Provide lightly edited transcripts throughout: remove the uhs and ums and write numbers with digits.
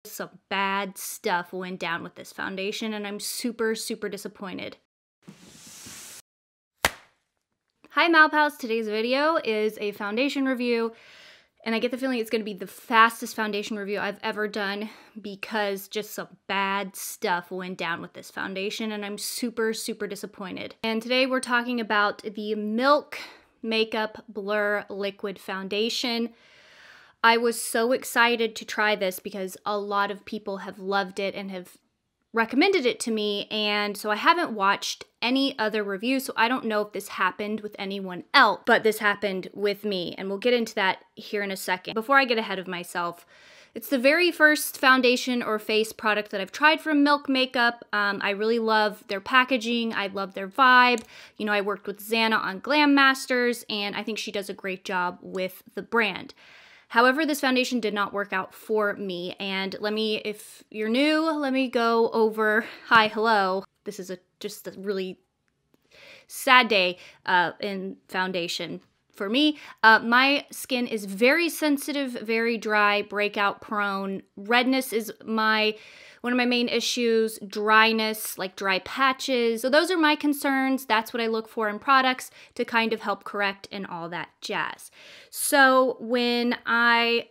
Some bad stuff went down with this foundation and I'm super disappointed. Hi Malpals, today's video is a foundation review and I get the feeling it's going to be the fastest foundation review I've ever done because just some bad stuff went down with this foundation and I'm super disappointed. And today we're talking about the Milk Makeup Blur Liquid Foundation. I was so excited to try this because a lot of people have loved it and have recommended it to me, and so I haven't watched any other reviews, so I don't know if this happened with anyone else, but this happened with me, and we'll get into that here in a second. Before I get ahead of myself, it's the very first foundation or face product that I've tried from Milk Makeup. I really love their packaging. I love their vibe. You know, I worked with Zanna on Glam Masters, and I think she does a great job with the brand. However, this foundation did not work out for me, and if you're new, let me go over, hello. This is just a really sad day in foundation for me. My skin is very sensitive, very dry, breakout prone. Redness is one of my main issues, dryness, like dry patches. So those are my concerns. That's what I look for in products to kind of help correct and all that jazz. So when I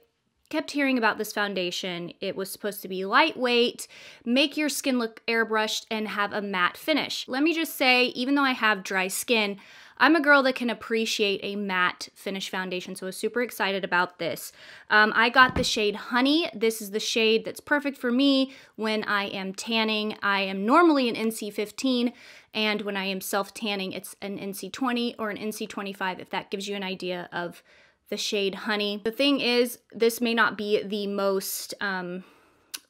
kept hearing about this foundation, it was supposed to be lightweight, make your skin look airbrushed, and have a matte finish. Let me just say, even though I have dry skin, I'm a girl that can appreciate a matte finish foundation, so I was super excited about this. I got the shade Honey. This is the shade that's perfect for me when I am tanning. I am normally an NC15, and when I am self-tanning, it's an NC20 or an NC25, if that gives you an idea of the shade Honey. The thing is, this may not be the most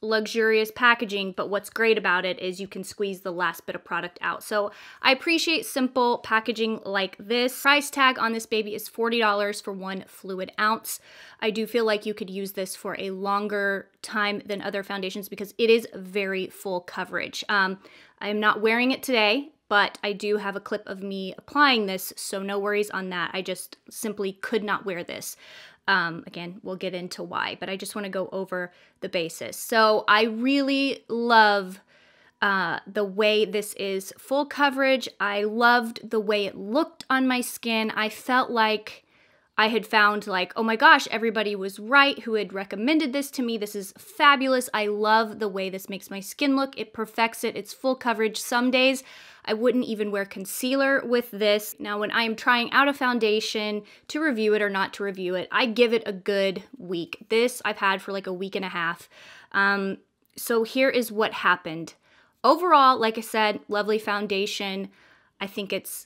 luxurious packaging, but what's great about it is you can squeeze the last bit of product out. So I appreciate simple packaging like this. Price tag on this baby is $40 for 1 fluid ounce. I do feel like you could use this for a longer time than other foundations because it is very full coverage. I am not wearing it today, but I do have a clip of me applying this, so no worries on that. I just simply could not wear this. Again, we'll get into why, but I just want to go over the basis. So I really love the way this is full coverage. I loved the way it looked on my skin. I felt like I had found oh my gosh, everybody was right who had recommended this to me. This is fabulous. I love the way this makes my skin look. It perfects it. It's full coverage. Some days I wouldn't even wear concealer with this. Now, when I am trying out a foundation to review it or not to review it, I give it a good week. This I've had for like a week and a half. So here is what happened. Overall, like I said, lovely foundation. I think it's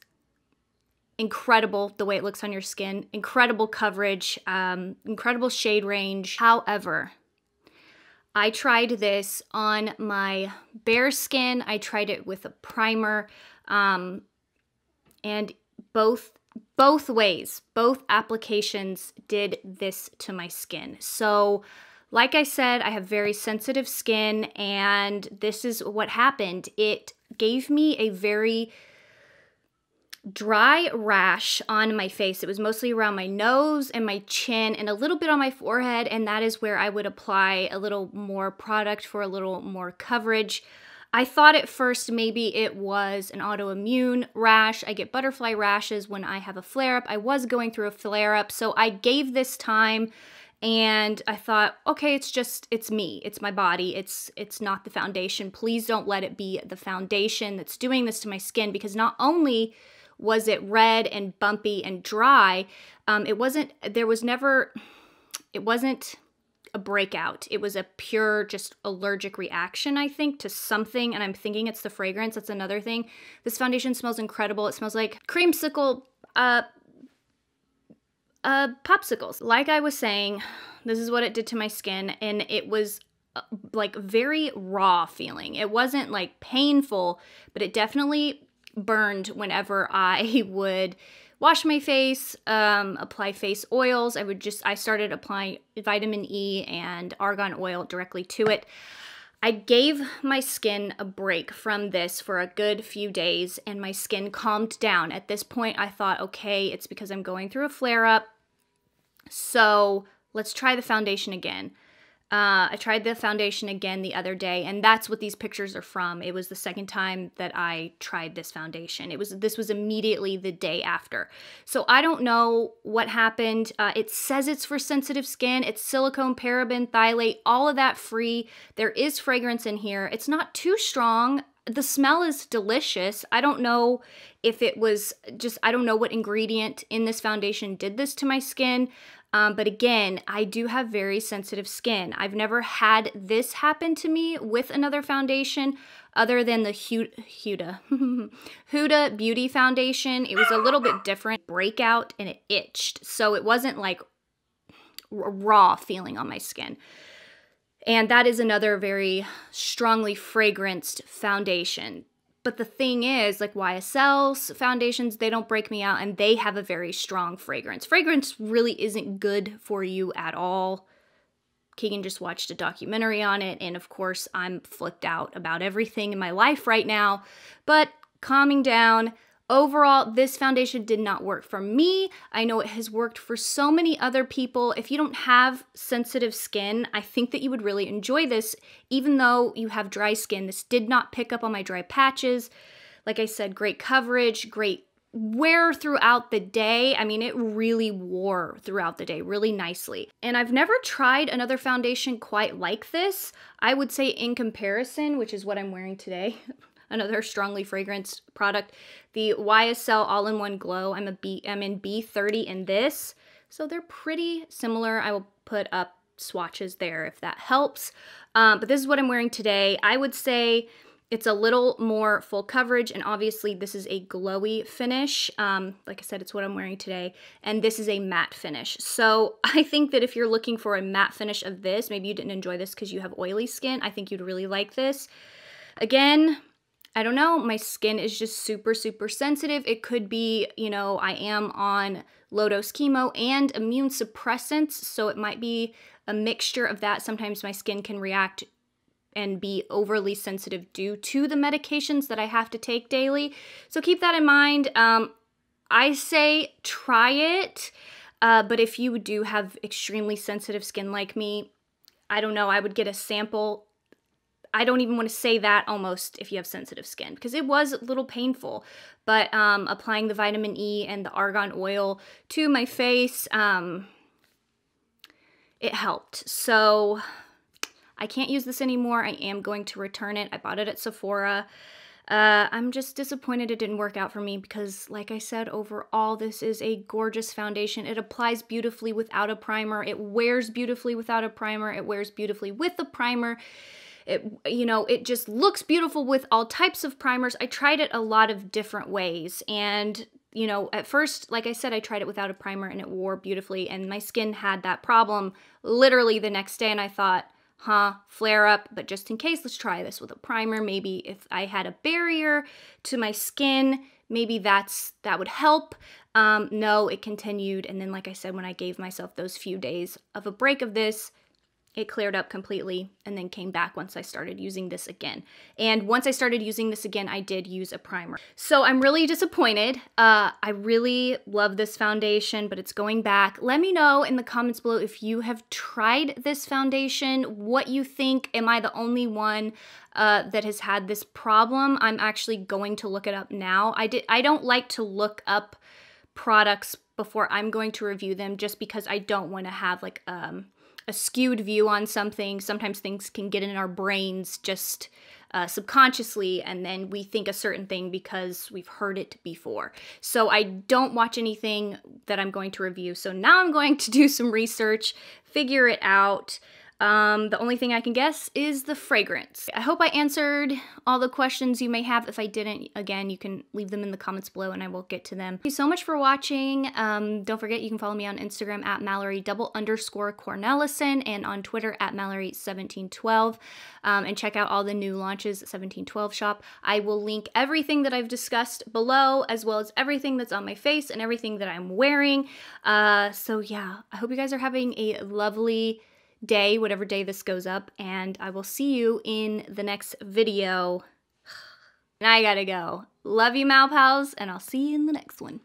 incredible the way it looks on your skin. Incredible coverage, incredible shade range. However, I tried this on my bare skin. I tried it with a primer, and both ways, both applications did this to my skin. So, like I said, I have very sensitive skin, and this is what happened. It gave me a very dry rash on my face. It was mostly around my nose and my chin and a little bit on my forehead, and that is where I would apply a little more product for a little more coverage. I thought at first maybe it was an autoimmune rash. I get butterfly rashes when I have a flare-up. I was going through a flare-up, so I gave this time and I thought, okay, it's me, it's my body, it's not the foundation. Please don't let it be the foundation that's doing this to my skin, because not only was it red and bumpy and dry, it wasn't a breakout. It was a pure just allergic reaction, I think, to something, and I'm thinking it's the fragrance. That's another thing. This foundation smells incredible. It smells like creamsicle popsicles. Like I was saying, this is what it did to my skin, and it was like very raw feeling. It wasn't like painful, but it definitely burned whenever I would wash my face, apply face oils. I started applying vitamin E and argan oil directly to it. I gave my skin a break from this for a good few days, and my skin calmed down. At this point, I thought, okay, it's because I'm going through a flare-up, so let's try the foundation again. I tried the foundation again the other day, and that's what these pictures are from. It was the second time that I tried this foundation. This was immediately the day after. So I don't know what happened. It says it's for sensitive skin. It's silicone, paraben, phthalate, all of that free. There is fragrance in here. It's not too strong. The smell is delicious. I don't know if it was just, I don't know what ingredient in this foundation did this to my skin. But again, I do have very sensitive skin. I've never had this happen to me with another foundation other than the Huda Beauty foundation. It was a little bit different, breakout, and it itched. So it wasn't like raw feeling on my skin. And that is another very strongly fragranced foundation. But the thing is, like YSL's foundations, they don't break me out, and they have a very strong fragrance. Fragrance really isn't good for you at all. Keegan just watched a documentary on it, and of course, I'm flipped out about everything in my life right now. But calming down. Overall, this foundation did not work for me. I know it has worked for so many other people. If you don't have sensitive skin, I think that you would really enjoy this, even though you have dry skin. This did not pick up on my dry patches. Like I said, great coverage, great wear throughout the day. I mean, it really wore throughout the day really nicely. And I've never tried another foundation quite like this. I would say in comparison, which is what I'm wearing today, another strongly fragranced product, the YSL All-in-One Glow. I'm in B30 in this, so they're pretty similar. I will put up swatches there if that helps. But this is what I'm wearing today. I would say it's a little more full coverage, and obviously this is a glowy finish. Like I said, it's what I'm wearing today, and this is a matte finish. So I think that if you're looking for a matte finish of this, maybe you didn't enjoy this because you have oily skin, I think you'd really like this. Again, I don't know, my skin is just super, super sensitive. It could be, you know, I am on low-dose chemo and immune suppressants, so it might be a mixture of that. Sometimes my skin can react and be overly sensitive due to the medications that I have to take daily. So keep that in mind. I say try it, but if you do have extremely sensitive skin like me, I don't know, I would get a sample. I don't even want to say that almost if you have sensitive skin, because it was a little painful. But applying the vitamin E and the argan oil to my face, it helped. So I can't use this anymore. I am going to return it. I bought it at Sephora. I'm just disappointed it didn't work out for me because, like I said, overall, this is a gorgeous foundation. It applies beautifully without a primer. It wears beautifully without a primer. It wears beautifully with a primer. It just looks beautiful with all types of primers. I tried it a lot of different ways, and at first, like I said, I tried it without a primer and it wore beautifully, and my skin had that problem literally the next day, and I thought, flare up, but just in case, let's try this with a primer. Maybe if I had a barrier to my skin, maybe that would help. No, it continued, and then like I said, when I gave myself those few days of a break of this, it cleared up completely and then came back once I started using this again. And once I started using this again, I did use a primer. So I'm really disappointed. I really love this foundation, but it's going back. Let me know in the comments below if you have tried this foundation, what you think. Am I the only one that has had this problem? I'm actually going to look it up now. I don't like to look up products before I'm going to review them, just because I don't want to have like a skewed view on something. Sometimes things can get in our brains just subconsciously, and then we think a certain thing because we've heard it before. So I don't watch anything that I'm going to review. So now I'm going to do some research, figure it out. The only thing I can guess is the fragrance. I hope I answered all the questions you may have. If I didn't, again, you can leave them in the comments below and I will get to them. Thank you so much for watching. Don't forget, you can follow me on Instagram at Mallory_Cornelison and on Twitter at Mallory1712. And check out all the new launches at 1712 shop. I will link everything that I've discussed below, as well as everything that's on my face and everything that I'm wearing. So yeah, I hope you guys are having a lovely day, whatever day this goes up, and I will see you in the next video. And I gotta go. Love you, Mal Pals, and I'll see you in the next one.